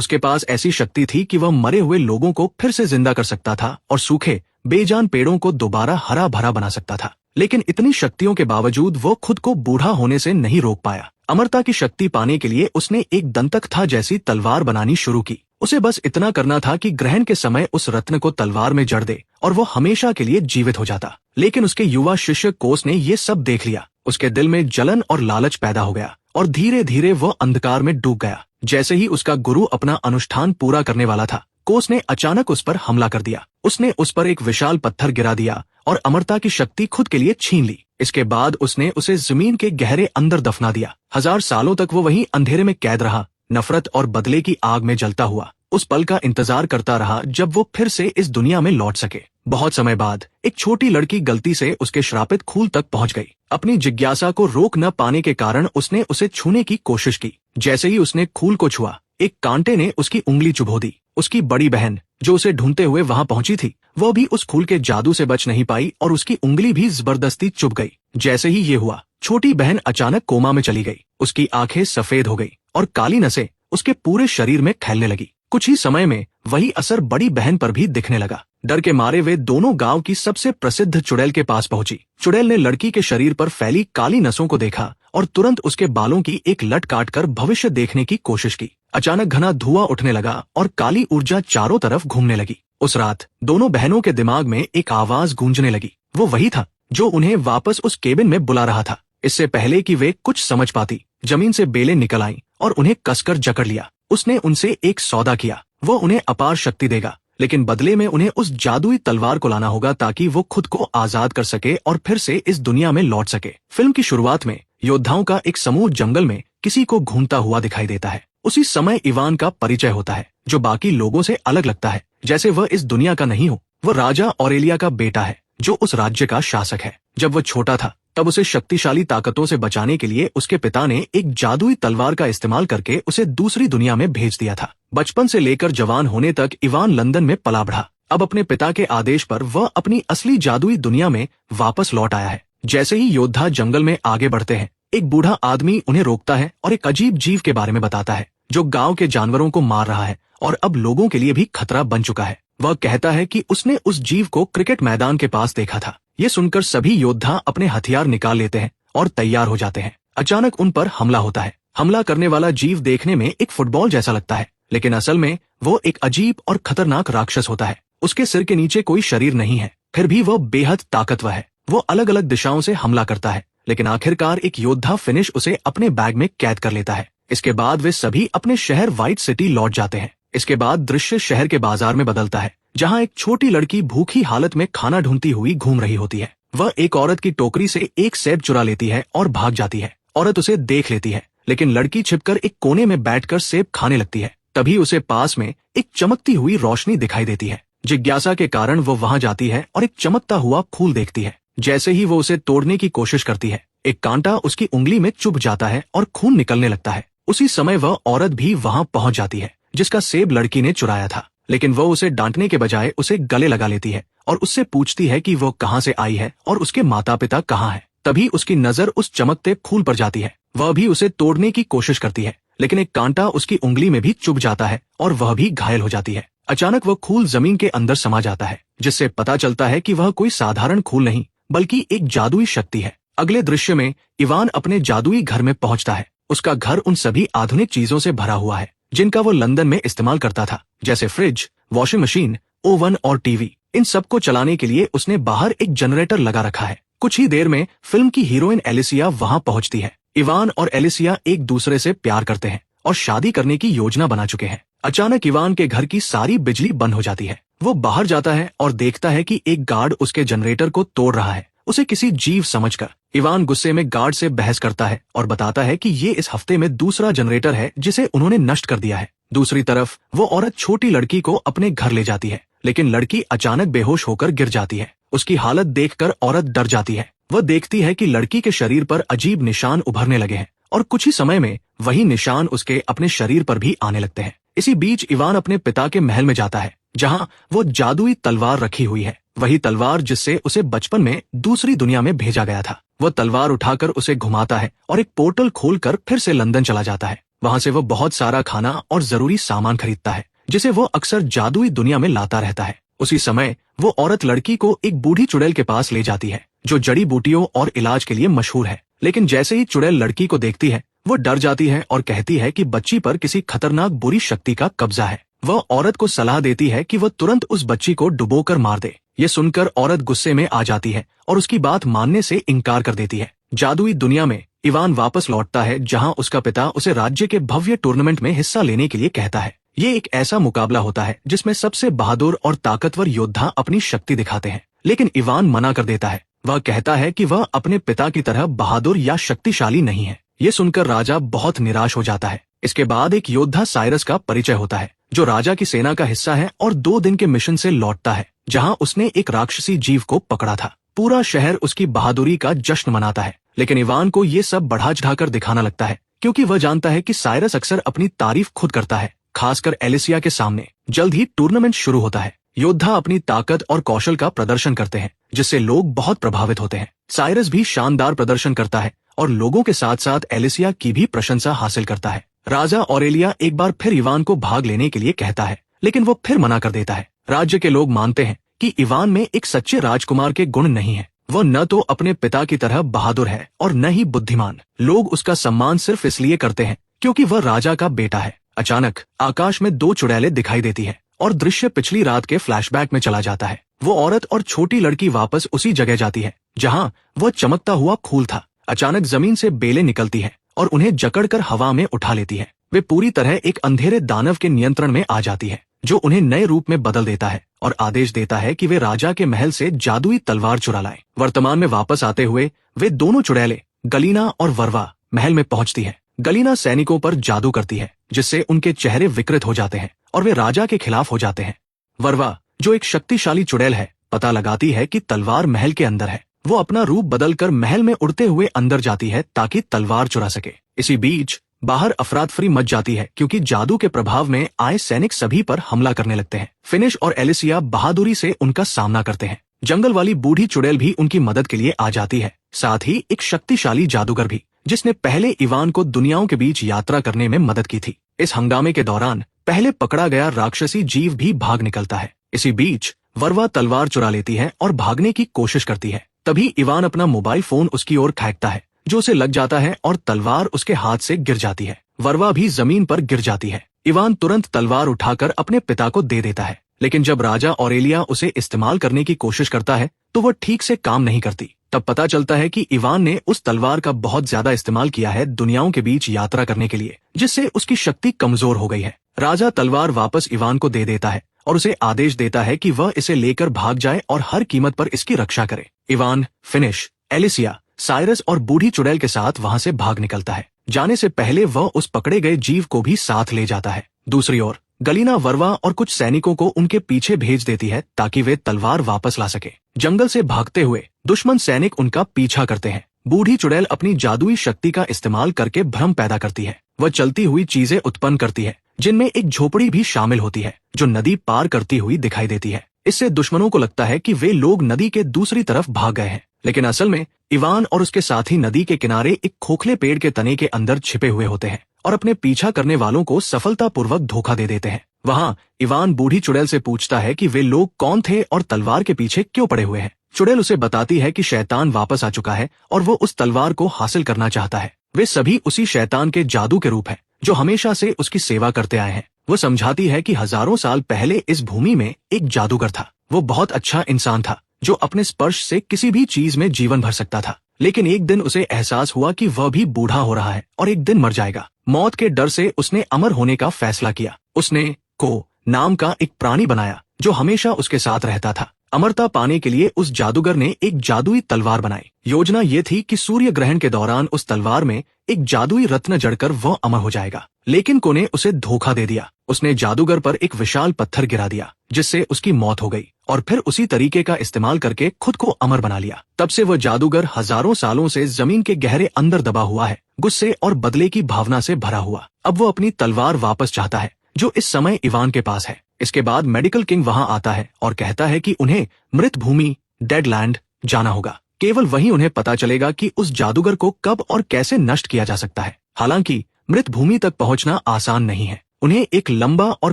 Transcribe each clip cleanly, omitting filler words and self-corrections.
उसके पास ऐसी शक्ति थी कि वह मरे हुए लोगों को फिर से जिंदा कर सकता था और सूखे बेजान पेड़ों को दोबारा हरा भरा बना सकता था। लेकिन इतनी शक्तियों के बावजूद वो खुद को बूढ़ा होने से नहीं रोक पाया। अमरता की शक्ति पाने के लिए उसने एक दंतकथा जैसी तलवार बनानी शुरू की। उसे बस इतना करना था कि ग्रहण के समय उस रत्न को तलवार में जड़ दे और वो हमेशा के लिए जीवित हो जाता। लेकिन उसके युवा शिष्य कोस ने ये सब देख लिया। उसके दिल में जलन और लालच पैदा हो गया और धीरे धीरे वो अंधकार में डूब गया। जैसे ही उसका गुरु अपना अनुष्ठान पूरा करने वाला था, कोस ने अचानक उस पर हमला कर दिया। उसने उस पर एक विशाल पत्थर गिरा दिया और अमरता की शक्ति खुद के लिए छीन ली। इसके बाद उसने उसे जमीन के गहरे अंदर दफना दिया। 1000 सालों तक वो वहीं अंधेरे में कैद रहा, नफरत और बदले की आग में जलता हुआ। उस पल का इंतजार करता रहा जब वो फिर से इस दुनिया में लौट सके। बहुत समय बाद एक छोटी लड़की गलती से उसके श्रापित खूल तक पहुंच गई। अपनी जिज्ञासा को रोक न पाने के कारण उसने उसे छूने की कोशिश की। जैसे ही उसने खूल को छुआ, एक कांटे ने उसकी उंगली चुभो दी। उसकी बड़ी बहन, जो उसे ढूंढते हुए वहां पहुंची थी, वो भी उस खूल के जादू से बच नहीं पाई और उसकी उंगली भी जबरदस्ती चुभ गई। जैसे ही ये हुआ, छोटी बहन अचानक कोमा में चली गई। उसकी आंखें सफेद हो गई और काली नसें उसके पूरे शरीर में फैलने लगी। कुछ ही समय में वही असर बड़ी बहन पर भी दिखने लगा। डर के मारे वे दोनों गांव की सबसे प्रसिद्ध चुड़ैल के पास पहुंची। चुड़ैल ने लड़की के शरीर पर फैली काली नसों को देखा और तुरंत उसके बालों की एक लट काटकर भविष्य देखने की कोशिश की। अचानक घना धुआं उठने लगा और काली ऊर्जा चारों तरफ घूमने लगी। उस रात दोनों बहनों के दिमाग में एक आवाज गूंजने लगी। वो वही था जो उन्हें वापस उस केबिन में बुला रहा था। इससे पहले कि वे कुछ समझ पाती, जमीन से बेलें निकल आईं और उन्हें कसकर जकड़ लिया। उसने उनसे एक सौदा किया। वो उन्हें अपार शक्ति देगा, लेकिन बदले में उन्हें उस जादुई तलवार को लाना होगा ताकि वो खुद को आजाद कर सके और फिर से इस दुनिया में लौट सके। फिल्म की शुरुआत में योद्धाओं का एक समूह जंगल में किसी को घूमता हुआ दिखाई देता है। उसी समय इवान का परिचय होता है, जो बाकी लोगों से अलग लगता है, जैसे वह इस दुनिया का नहीं हो। वो राजा ऑरेलिया का बेटा है, जो उस राज्य का शासक है। जब वो छोटा था, तब उसे शक्तिशाली ताकतों से बचाने के लिए उसके पिता ने एक जादुई तलवार का इस्तेमाल करके उसे दूसरी दुनिया में भेज दिया था। बचपन से लेकर जवान होने तक इवान लंदन में पला बढ़ा। अब अपने पिता के आदेश पर वह अपनी असली जादुई दुनिया में वापस लौट आया है। जैसे ही योद्धा जंगल में आगे बढ़ते हैं, एक बूढ़ा आदमी उन्हें रोकता है और एक अजीब जीव के बारे में बताता है, जो गांव के जानवरों को मार रहा है और अब लोगों के लिए भी खतरा बन चुका है। वह कहता है कि उसने उस जीव को क्रिकेट मैदान के पास देखा था। ये सुनकर सभी योद्धा अपने हथियार निकाल लेते हैं और तैयार हो जाते हैं। अचानक उन पर हमला होता है। हमला करने वाला जीव देखने में एक फुटबॉल जैसा लगता है, लेकिन असल में वो एक अजीब और खतरनाक राक्षस होता है। उसके सिर के नीचे कोई शरीर नहीं है, फिर भी वह बेहद ताकतवर है। वो अलग अलग दिशाओं से हमला करता है, लेकिन आखिरकार एक योद्धा फिनिश उसे अपने बैग में कैद कर लेता है। इसके बाद वे सभी अपने शहर व्हाइट सिटी लौट जाते हैं। इसके बाद दृश्य शहर के बाजार में बदलता है, जहां एक छोटी लड़की भूखी हालत में खाना ढूंढती हुई घूम रही होती है। वह एक औरत की टोकरी से एक सेब चुरा लेती है और भाग जाती है। औरत उसे देख लेती है, लेकिन लड़की छिपकर एक कोने में बैठकर सेब खाने लगती है। तभी उसे पास में एक चमकती हुई रोशनी दिखाई देती है। जिज्ञासा के कारण वो वहां जाती है और एक चमकता हुआ फूल देखती है। जैसे ही वो उसे तोड़ने की कोशिश करती है, एक कांटा उसकी उंगली में चुभ जाता है और खून निकलने लगता है। उसी समय वह औरत भी वहां पहुंच जाती है, जिसका सेब लड़की ने चुराया था। लेकिन वह उसे डांटने के बजाय उसे गले लगा लेती है और उससे पूछती है कि वो कहां से आई है और उसके माता पिता कहां हैं। तभी उसकी नजर उस चमकते फूल पर जाती है। वह भी उसे तोड़ने की कोशिश करती है, लेकिन एक कांटा उसकी उंगली में भी चुभ जाता है और वह भी घायल हो जाती है। अचानक वह खूल जमीन के अंदर समा जाता है, जिससे पता चलता है कि वह कोई साधारण खूल नहीं, बल्कि एक जादुई शक्ति है। अगले दृश्य में इवान अपने जादुई घर में पहुंचता है। उसका घर उन सभी आधुनिक चीजों से भरा हुआ है जिनका वो लंदन में इस्तेमाल करता था, जैसे फ्रिज, वॉशिंग मशीन, ओवन और टीवी। इन सबको चलाने के लिए उसने बाहर एक जनरेटर लगा रखा है। कुछ ही देर में फिल्म की हीरोइन एलिसिया वहां पहुंचती है। इवान और एलिसिया एक दूसरे से प्यार करते हैं और शादी करने की योजना बना चुके हैं। अचानक इवान के घर की सारी बिजली बंद हो जाती है। वो बाहर जाता है और देखता है कि एक गार्ड उसके जनरेटर को तोड़ रहा है, उसे किसी जीव समझकर। इवान गुस्से में गार्ड से बहस करता है और बताता है कि ये इस हफ्ते में दूसरा जनरेटर है जिसे उन्होंने नष्ट कर दिया है। दूसरी तरफ वो औरत छोटी लड़की को अपने घर ले जाती है, लेकिन लड़की अचानक बेहोश होकर गिर जाती है। उसकी हालत देखकर औरत डर जाती है। वह देखती है कि लड़की के शरीर पर अजीब निशान उभरने लगे हैं और कुछ ही समय में वही निशान उसके अपने शरीर पर भी आने लगते हैं। इसी बीच इवान अपने पिता के महल में जाता है, जहां वो जादुई तलवार रखी हुई है, वही तलवार जिससे उसे बचपन में दूसरी दुनिया में भेजा गया था। वह तलवार उठाकर उसे घुमाता है और एक पोर्टल खोलकर फिर से लंदन चला जाता है। वहां से वो बहुत सारा खाना और जरूरी सामान खरीदता है जिसे वो अक्सर जादुई दुनिया में लाता रहता है। उसी समय वो औरत लड़की को एक बूढ़ी चुड़ैल के पास ले जाती है जो जड़ी बूटियों और इलाज के लिए मशहूर है। लेकिन जैसे ही चुड़ैल लड़की को देखती है वो डर जाती है और कहती है कि बच्ची पर किसी खतरनाक बुरी शक्ति का कब्जा है। वह औरत को सलाह देती है कि वह तुरंत उस बच्ची को डुबोकर मार दे। ये सुनकर औरत गुस्से में आ जाती है और उसकी बात मानने से इनकार कर देती है। जादुई दुनिया में इवान वापस लौटता है जहां उसका पिता उसे राज्य के भव्य टूर्नामेंट में हिस्सा लेने के लिए कहता है। ये एक ऐसा मुकाबला होता है जिसमें सबसे बहादुर और ताकतवर योद्धा अपनी शक्ति दिखाते हैं, लेकिन इवान मना कर देता है। वह कहता है कि वह अपने पिता की तरह बहादुर या शक्तिशाली नहीं है। ये सुनकर राजा बहुत निराश हो जाता है। इसके बाद एक योद्धा साइरस का परिचय होता है जो राजा की सेना का हिस्सा है और 2 दिन के मिशन से लौटता है जहां उसने एक राक्षसी जीव को पकड़ा था। पूरा शहर उसकी बहादुरी का जश्न मनाता है, लेकिन इवान को ये सब बढ़ा चढ़ाकर दिखाना लगता है क्योंकि वह जानता है कि साइरस अक्सर अपनी तारीफ खुद करता है, खासकर एलिसिया के सामने। जल्द ही टूर्नामेंट शुरू होता है। योद्धा अपनी ताकत और कौशल का प्रदर्शन करते हैं जिससे लोग बहुत प्रभावित होते हैं। साइरस भी शानदार प्रदर्शन करता है और लोगों के साथ साथ एलिसिया की भी प्रशंसा हासिल करता है। राजा ऑरेलिया एक बार फिर इवान को भाग लेने के लिए कहता है, लेकिन वो फिर मना कर देता है। राज्य के लोग मानते हैं कि इवान में एक सच्चे राजकुमार के गुण नहीं है। वो न तो अपने पिता की तरह बहादुर है और न ही बुद्धिमान। लोग उसका सम्मान सिर्फ इसलिए करते हैं क्योंकि वह राजा का बेटा है। अचानक आकाश में 2 चुड़ैलें दिखाई देती है और दृश्य पिछली रात के फ्लैशबैक में चला जाता है। वो औरत और छोटी लड़की वापस उसी जगह जाती है जहां वह चमकता हुआ खूल था। अचानक जमीन से बेलें निकलती हैं और उन्हें जकड़कर हवा में उठा लेती है। वे पूरी तरह एक अंधेरे दानव के नियंत्रण में आ जाती है जो उन्हें नए रूप में बदल देता है और आदेश देता है कि वे राजा के महल से जादुई तलवार चुरा लाएं। वर्तमान में वापस आते हुए वे दोनों चुड़ैलें गलीना और वर्वा महल में पहुंचती हैं। गलीना सैनिकों पर जादू करती है जिससे उनके चेहरे विकृत हो जाते हैं और वे राजा के खिलाफ हो जाते हैं। वर्वा, जो एक शक्तिशाली चुड़ैल है, पता लगाती है कि तलवार महल के अंदर है। वो अपना रूप बदलकर महल में उड़ते हुए अंदर जाती है ताकि तलवार चुरा सके। इसी बीच बाहर अफरातफरी मच जाती है क्योंकि जादू के प्रभाव में आए सैनिक सभी पर हमला करने लगते हैं। फिनिश और एलिसिया बहादुरी से उनका सामना करते हैं। जंगल वाली बूढ़ी चुड़ैल भी उनकी मदद के लिए आ जाती है, साथ ही एक शक्तिशाली जादूगर भी जिसने पहले इवान को दुनियाओं के बीच यात्रा करने में मदद की थी। इस हंगामे के दौरान पहले पकड़ा गया राक्षसी जीव भी भाग निकलता है। इसी बीच वर्वा तलवार चुरा लेती है और भागने की कोशिश करती है। तभी इवान अपना मोबाइल फोन उसकी ओर फेंकता है जो उसे लग जाता है और तलवार उसके हाथ से गिर जाती है। वर्वा भी जमीन पर गिर जाती है। इवान तुरंत तलवार उठाकर अपने पिता को दे देता है, लेकिन जब राजा ऑरेलिया उसे इस्तेमाल करने की कोशिश करता है तो वह ठीक से काम नहीं करती। तब पता चलता है कि इवान ने उस तलवार का बहुत ज्यादा इस्तेमाल किया है दुनियाओं के बीच यात्रा करने के लिए, जिससे उसकी शक्ति कमजोर हो गई है। राजा तलवार वापस इवान को दे देता है और उसे आदेश देता है कि वह इसे लेकर भाग जाए और हर कीमत पर इसकी रक्षा करे। इवान, फिनिश, एलिसिया, साइरस और बूढ़ी चुड़ैल के साथ वहां से भाग निकलता है। जाने से पहले वह उस पकड़े गए जीव को भी साथ ले जाता है। दूसरी ओर गलीना वर्वा और कुछ सैनिकों को उनके पीछे भेज देती है ताकि वे तलवार वापस ला सके। जंगल से भागते हुए दुश्मन सैनिक उनका पीछा करते हैं। बूढ़ी चुड़ैल अपनी जादुई शक्ति का इस्तेमाल करके भ्रम पैदा करती है। वह चलती हुई चीजें उत्पन्न करती है जिनमें एक झोपड़ी भी शामिल होती है जो नदी पार करती हुई दिखाई देती है। इससे दुश्मनों को लगता है कि वे लोग नदी के दूसरी तरफ भाग गए हैं, लेकिन असल में इवान और उसके साथी नदी के किनारे एक खोखले पेड़ के तने के अंदर छिपे हुए होते हैं और अपने पीछा करने वालों को सफलतापूर्वक धोखा दे देते हैं। वहां इवान बूढ़ी चुड़ैल से पूछता है कि वे लोग कौन थे और तलवार के पीछे क्यों पड़े हुए हैं। चुड़ैल उसे बताती है कि शैतान वापस आ चुका है और वो उस तलवार को हासिल करना चाहता है। वे सभी उसी शैतान के जादू के रूप हैं जो हमेशा से उसकी सेवा करते आए हैं। वो समझाती है कि हजारों साल पहले इस भूमि में एक जादूगर था। वो बहुत अच्छा इंसान था जो अपने स्पर्श से किसी भी चीज में जीवन भर सकता था, लेकिन एक दिन उसे एहसास हुआ कि वह भी बूढ़ा हो रहा है और एक दिन मर जाएगा। मौत के डर से उसने अमर होने का फैसला किया। उसने को नाम का एक प्राणी बनाया जो हमेशा उसके साथ रहता था। अमरता पाने के लिए उस जादूगर ने एक जादुई तलवार बनाई। योजना ये थी कि सूर्य ग्रहण के दौरान उस तलवार में एक जादुई रत्न जड़कर वह अमर हो जाएगा, लेकिन को ने उसे धोखा दे दिया। उसने जादूगर पर एक विशाल पत्थर गिरा दिया जिससे उसकी मौत हो गई और फिर उसी तरीके का इस्तेमाल करके खुद को अमर बना लिया। तब से वह जादूगर हजारों सालों से जमीन के गहरे अंदर दबा हुआ है, गुस्से और बदले की भावना से भरा हुआ। अब वो अपनी तलवार वापस चाहता है जो इस समय इवान के पास है। इसके बाद मेडिकल किंग वहां आता है और कहता है कि उन्हें मृत भूमि डेडलैंड जाना होगा। केवल वहीं उन्हें पता चलेगा कि उस जादूगर को कब और कैसे नष्ट किया जा सकता है। हालांकि मृत भूमि तक पहुंचना आसान नहीं है। उन्हें एक लंबा और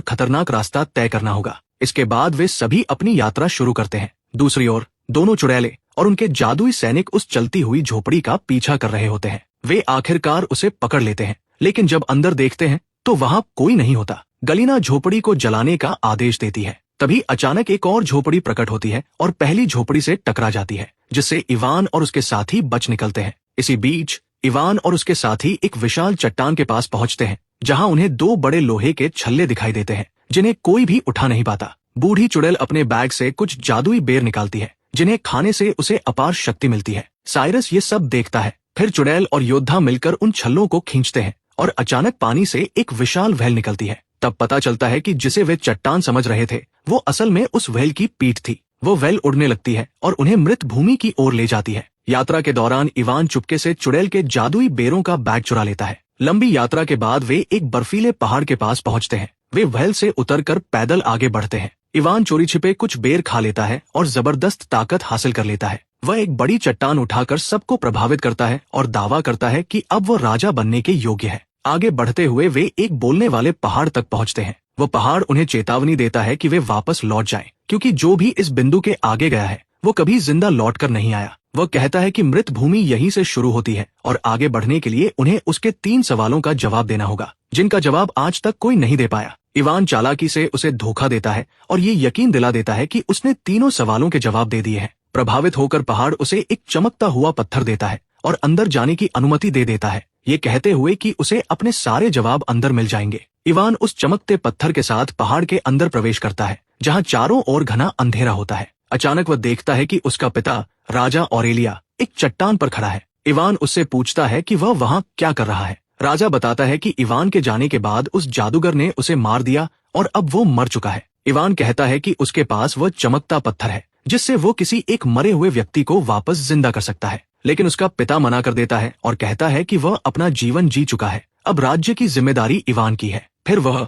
खतरनाक रास्ता तय करना होगा। इसके बाद वे सभी अपनी यात्रा शुरू करते हैं। दूसरी ओर दोनों चुड़ैले और उनके जादुई सैनिक उस चलती हुई झोपड़ी का पीछा कर रहे होते हैं। वे आखिरकार उसे पकड़ लेते हैं, लेकिन जब अंदर देखते हैं तो वहां कोई नहीं होता। गलीना झोपड़ी को जलाने का आदेश देती है। तभी अचानक एक और झोपड़ी प्रकट होती है और पहली झोपड़ी से टकरा जाती है, जिससे इवान और उसके साथी बच निकलते हैं। इसी बीच इवान और उसके साथी एक विशाल चट्टान के पास पहुंचते हैं, जहां उन्हें दो बड़े लोहे के छल्ले दिखाई देते हैं, जिन्हें कोई भी उठा नहीं पाता। बूढ़ी चुड़ैल अपने बैग से कुछ जादुई बेर निकालती है, जिन्हें खाने से उसे अपार शक्ति मिलती है। साइरस ये सब देखता है। फिर चुड़ैल और योद्धा मिलकर उन छल्लों को खींचते हैं और अचानक पानी से एक विशाल व्हेल निकलती है। तब पता चलता है कि जिसे वे चट्टान समझ रहे थे वो असल में उस व्हेल की पीठ थी। वो व्हेल उड़ने लगती है और उन्हें मृत भूमि की ओर ले जाती है। यात्रा के दौरान इवान चुपके से चुड़ैल के जादुई बेरों का बैग चुरा लेता है। लंबी यात्रा के बाद वे एक बर्फीले पहाड़ के पास पहुंचते हैं। वे व्हेल से उतरकर पैदल आगे बढ़ते हैं। इवान चोरी छिपे कुछ बेर खा लेता है और जबरदस्त ताकत हासिल कर लेता है। वह एक बड़ी चट्टान उठाकर सबको प्रभावित करता है और दावा करता है कि अब वह राजा बनने के योग्य है। आगे बढ़ते हुए वे एक बोलने वाले पहाड़ तक पहुंचते हैं। वो पहाड़ उन्हें चेतावनी देता है कि वे वापस लौट जाएं, क्योंकि जो भी इस बिंदु के आगे गया है वो कभी जिंदा लौटकर नहीं आया। वह कहता है कि मृत भूमि यहीं से शुरू होती है और आगे बढ़ने के लिए उन्हें उसके 3 सवालों का जवाब देना होगा, जिनका जवाब आज तक कोई नहीं दे पाया। इवान चालाकी से उसे धोखा देता है और ये यकीन दिला देता है कि उसने तीनों सवालों के जवाब दे दिए हैं। प्रभावित होकर पहाड़ उसे एक चमकता हुआ पत्थर देता है और अंदर जाने की अनुमति दे देता है, ये कहते हुए कि उसे अपने सारे जवाब अंदर मिल जाएंगे। इवान उस चमकते पत्थर के साथ पहाड़ के अंदर प्रवेश करता है, जहां चारों ओर घना अंधेरा होता है। अचानक वह देखता है कि उसका पिता राजा ऑरेलिया एक चट्टान पर खड़ा है। इवान उससे पूछता है कि वह वहां क्या कर रहा है। राजा बताता है कि इवान के जाने के बाद उस जादूगर ने उसे मार दिया और अब वो मर चुका है। इवान कहता है कि उसके पास वह चमकता पत्थर है, जिससे वो किसी एक मरे हुए व्यक्ति को वापस जिंदा कर सकता है। लेकिन उसका पिता मना कर देता है और कहता है कि वह अपना जीवन जी चुका है, अब राज्य की जिम्मेदारी इवान की है। फिर वह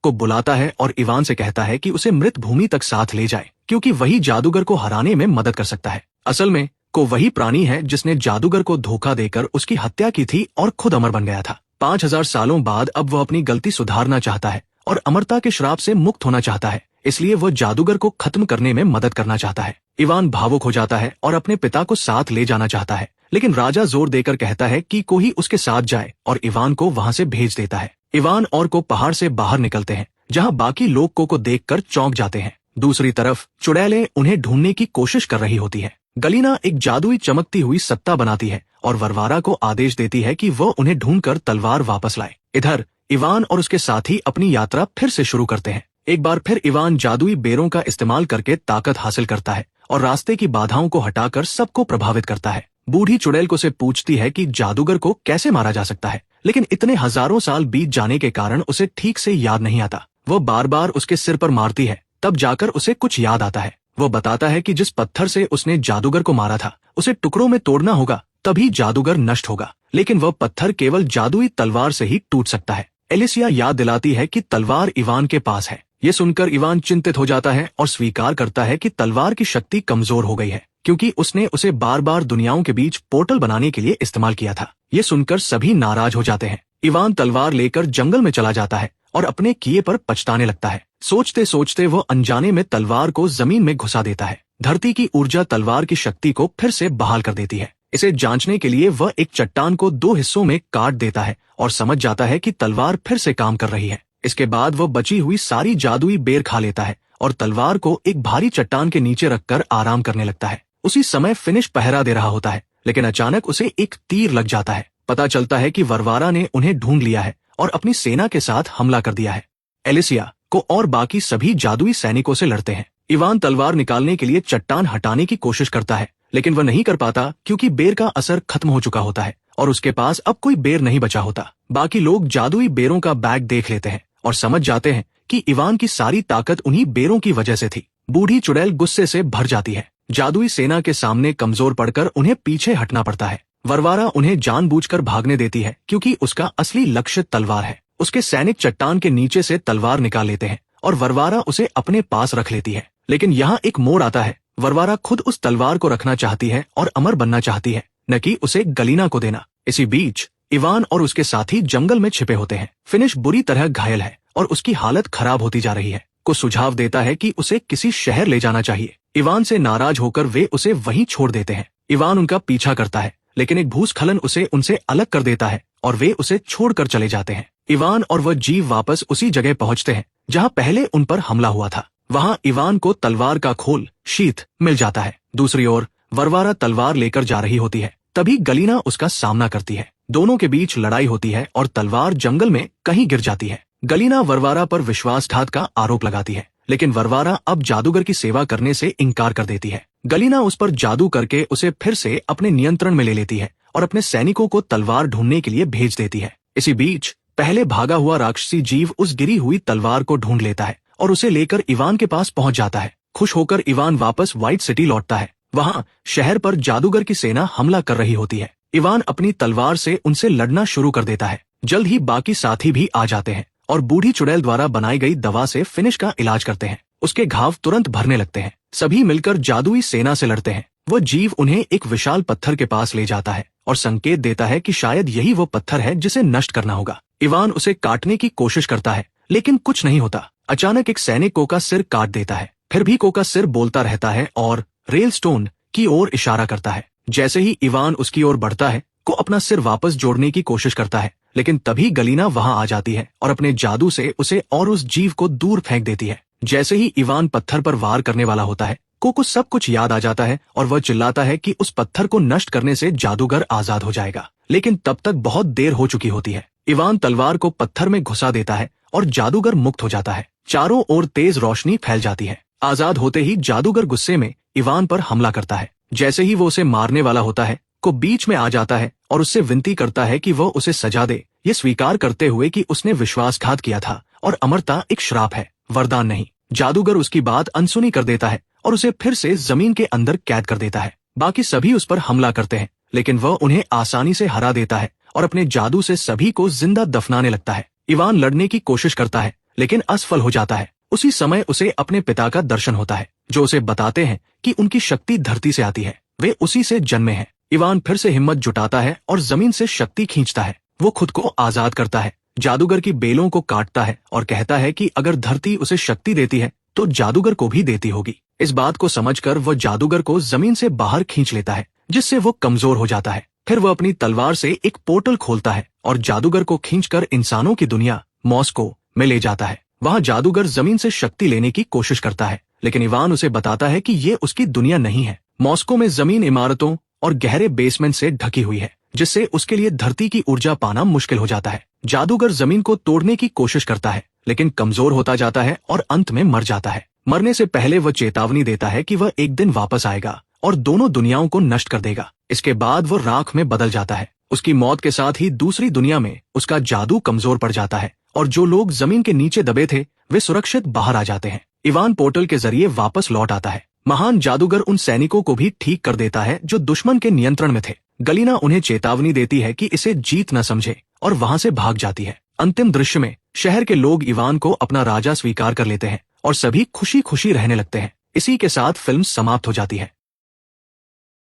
को बुलाता है और इवान से कहता है कि उसे मृत भूमि तक साथ ले जाए, क्योंकि वही जादूगर को हराने में मदद कर सकता है। असल में को वही प्राणी है जिसने जादूगर को धोखा देकर उसकी हत्या की थी और खुद अमर बन गया था। 5000 सालों बाद अब वह अपनी गलती सुधारना चाहता है और अमरता के श्राप से मुक्त होना चाहता है, इसलिए वह जादूगर को खत्म करने में मदद करना चाहता है। इवान भावुक हो जाता है और अपने पिता को साथ ले जाना चाहता है, लेकिन राजा जोर देकर कहता है कि कोई उसके साथ जाए और इवान को वहां से भेज देता है। इवान और को पहाड़ से बाहर निकलते हैं, जहां बाकी लोग को देखकर चौंक जाते हैं। दूसरी तरफ चुड़ैलें उन्हें ढूंढने की कोशिश कर रही होती है। गलीना एक जादुई चमकती हुई सत्ता बनाती है और वरवारा को आदेश देती है कि वह उन्हें ढूंढकर तलवार वापस लाए। इधर इवान और उसके साथी अपनी यात्रा फिर से शुरू करते हैं। एक बार फिर इवान जादुई बेरों का इस्तेमाल करके ताकत हासिल करता है और रास्ते की बाधाओं को हटाकर सबको प्रभावित करता है। बूढ़ी चुड़ैल को से पूछती है कि जादूगर को कैसे मारा जा सकता है, लेकिन इतने हजारों साल बीत जाने के कारण उसे ठीक से याद नहीं आता। वह बार बार उसके सिर पर मारती है, तब जाकर उसे कुछ याद आता है। वो बताता है कि जिस पत्थर से उसने जादूगर को मारा था उसे टुकड़ों में तोड़ना होगा, तभी जादूगर नष्ट होगा, लेकिन वह पत्थर केवल जादुई तलवार से ही टूट सकता है। एलिसिया याद दिलाती है कि तलवार इवान के पास है। ये सुनकर इवान चिंतित हो जाता है और स्वीकार करता है कि तलवार की शक्ति कमजोर हो गई है, क्योंकि उसने उसे बार बार दुनियाओं के बीच पोर्टल बनाने के लिए इस्तेमाल किया था। ये सुनकर सभी नाराज हो जाते हैं। इवान तलवार लेकर जंगल में चला जाता है और अपने किए पर पछताने लगता है। सोचते सोचते वो अनजाने में तलवार को जमीन में घुसा देता है। धरती की ऊर्जा तलवार की शक्ति को फिर से बहाल कर देती है। इसे जांचने के लिए वह एक चट्टान को 2 हिस्सों में काट देता है और समझ जाता है कि तलवार फिर से काम कर रही है। इसके बाद वह बची हुई सारी जादुई बेर खा लेता है और तलवार को एक भारी चट्टान के नीचे रखकर आराम करने लगता है। उसी समय फिनिश पहरा दे रहा होता है, लेकिन अचानक उसे एक तीर लग जाता है। पता चलता है कि वरवारा ने उन्हें ढूंढ लिया है और अपनी सेना के साथ हमला कर दिया है। एलिसिया को और बाकी सभी जादुई सैनिकों से लड़ते हैं। इवान तलवार निकालने के लिए चट्टान हटाने की कोशिश करता है, लेकिन वह नहीं कर पाता क्योंकि बेर का असर खत्म हो चुका होता है और उसके पास अब कोई बेर नहीं बचा होता। बाकी लोग जादुई बेरों का बैग देख लेते हैं और समझ जाते हैं कि इवान की सारी ताकत उन्हीं बेरों की वजह से थी। बूढ़ी चुड़ैल गुस्से से भर जाती है। जादुई सेना के सामने कमजोर पड़कर उन्हें पीछे हटना पड़ता है। वरवारा उन्हें जानबूझकर भागने देती है क्योंकि उसका असली लक्ष्य तलवार है। उसके सैनिक चट्टान के नीचे से तलवार निकाल लेते हैं और वरवारा उसे अपने पास रख लेती है। लेकिन यहाँ एक मोड़ आता है। वरवारा खुद उस तलवार को रखना चाहती है और अमर बनना चाहती है, न कि उसे गलीना को देना। इसी बीच इवान और उसके साथी जंगल में छिपे होते हैं। फिनिश बुरी तरह घायल है और उसकी हालत खराब होती जा रही है। को सुझाव देता है कि उसे किसी शहर ले जाना चाहिए। इवान से नाराज होकर वे उसे वहीं छोड़ देते हैं। इवान उनका पीछा करता है, लेकिन एक भूस्खलन उसे उनसे अलग कर देता है और वे उसे छोड़कर चले जाते हैं। इवान और वह जीव वापस उसी जगह पहुंचते हैं जहां पहले उन पर हमला हुआ था। वहां इवान को तलवार का खोल शीत मिल जाता है। दूसरी ओर वरवारा तलवार लेकर जा रही होती है। तभी गलीना उसका सामना करती है। दोनों के बीच लड़ाई होती है और तलवार जंगल में कहीं गिर जाती है। गलीना वरवारा पर विश्वासघात का आरोप लगाती है, लेकिन वरवारा अब जादूगर की सेवा करने से इनकार कर देती है। गलीना उस पर जादू करके उसे फिर से अपने नियंत्रण में ले लेती है और अपने सैनिकों को तलवार ढूंढने के लिए भेज देती है। इसी बीच पहले भागा हुआ राक्षसी जीव उस गिरी हुई तलवार को ढूंढ लेता है और उसे लेकर इवान के पास पहुंच जाता है। खुश होकर इवान वापस व्हाइट सिटी लौटता है। वहां शहर पर जादूगर की सेना हमला कर रही होती है। इवान अपनी तलवार से उनसे लड़ना शुरू कर देता है। जल्द ही बाकी साथी भी आ जाते हैं और बूढ़ी चुड़ैल द्वारा बनाई गई दवा से फिनिश का इलाज करते हैं। उसके घाव तुरंत भरने लगते हैं। सभी मिलकर जादुई सेना से लड़ते हैं। वह जीव उन्हें एक विशाल पत्थर के पास ले जाता है और संकेत देता है कि शायद यही वो पत्थर है जिसे नष्ट करना होगा। इवान उसे काटने की कोशिश करता है, लेकिन कुछ नहीं होता। अचानक एक सैनिक को का सिर काट देता है। फिर भी को का सिर बोलता रहता है और रेलस्टोन की ओर इशारा करता है। जैसे ही इवान उसकी ओर बढ़ता है, को अपना सिर वापस जोड़ने की कोशिश करता है, लेकिन तभी गलीना वहां आ जाती है और अपने जादू से उसे और उस जीव को दूर फेंक देती है। जैसे ही इवान पत्थर पर वार करने वाला होता है, को सब कुछ याद आ जाता है और वह चिल्लाता है कि उस पत्थर को नष्ट करने से जादूगर आजाद हो जाएगा। लेकिन तब तक बहुत देर हो चुकी होती है। इवान तलवार को पत्थर में घुसा देता है और जादूगर मुक्त हो जाता है। चारों ओर तेज रोशनी फैल जाती है। आजाद होते ही जादूगर गुस्से में इवान पर हमला करता है। जैसे ही वो उसे मारने वाला होता है, को बीच में आ जाता है और उससे विनती करता है कि वह उसे सजा दे, ये स्वीकार करते हुए कि उसने विश्वासघात किया था और अमरता एक श्राप है, वरदान नहीं। जादूगर उसकी बात अनसुनी कर देता है और उसे फिर से जमीन के अंदर कैद कर देता है। बाकी सभी उस पर हमला करते हैं, लेकिन वह उन्हें आसानी से हरा देता है और अपने जादू से सभी को जिंदा दफनाने लगता है। इवान लड़ने की कोशिश करता है, लेकिन असफल हो जाता है। उसी समय उसे अपने पिता का दर्शन होता है, जो उसे बताते हैं कि उनकी शक्ति धरती से आती है, वे उसी से जन्मे हैं। इवान फिर से हिम्मत जुटाता है और जमीन से शक्ति खींचता है। वो खुद को आजाद करता है, जादूगर की बेलों को काटता है और कहता है कि अगर धरती उसे शक्ति देती है तो जादूगर को भी देती होगी। इस बात को समझकर वह जादूगर को जमीन से बाहर खींच लेता है, जिससे वो कमजोर हो जाता है। फिर वह अपनी तलवार से एक पोर्टल खोलता है और जादूगर को खींचकर इंसानों की दुनिया मॉस्को में ले जाता है। वहां जादूगर जमीन से शक्ति लेने की कोशिश करता है, लेकिन इवान उसे बताता है कि ये उसकी दुनिया नहीं है। मॉस्को में जमीन इमारतों और गहरे बेसमेंट से ढकी हुई है, जिससे उसके लिए धरती की ऊर्जा पाना मुश्किल हो जाता है। जादूगर जमीन को तोड़ने की कोशिश करता है, लेकिन कमजोर होता जाता है और अंत में मर जाता है। मरने से पहले वह चेतावनी देता है कि वह एक दिन वापस आएगा और दोनों दुनियाओं को नष्ट कर देगा। इसके बाद वो राख में बदल जाता है। उसकी मौत के साथ ही दूसरी दुनिया में उसका जादू कमजोर पड़ जाता है और जो लोग जमीन के नीचे दबे थे वे सुरक्षित बाहर आ जाते हैं। इवान पोर्टल के जरिए वापस लौट आता है। महान जादूगर उन सैनिकों को भी ठीक कर देता है जो दुश्मन के नियंत्रण में थे। गलीना उन्हें चेतावनी देती है कि इसे जीत न समझे और वहां से भाग जाती है। अंतिम दृश्य में शहर के लोग इवान को अपना राजा स्वीकार कर लेते हैं और सभी खुशी खुशी रहने लगते हैं। इसी के साथ फिल्म समाप्त हो जाती है।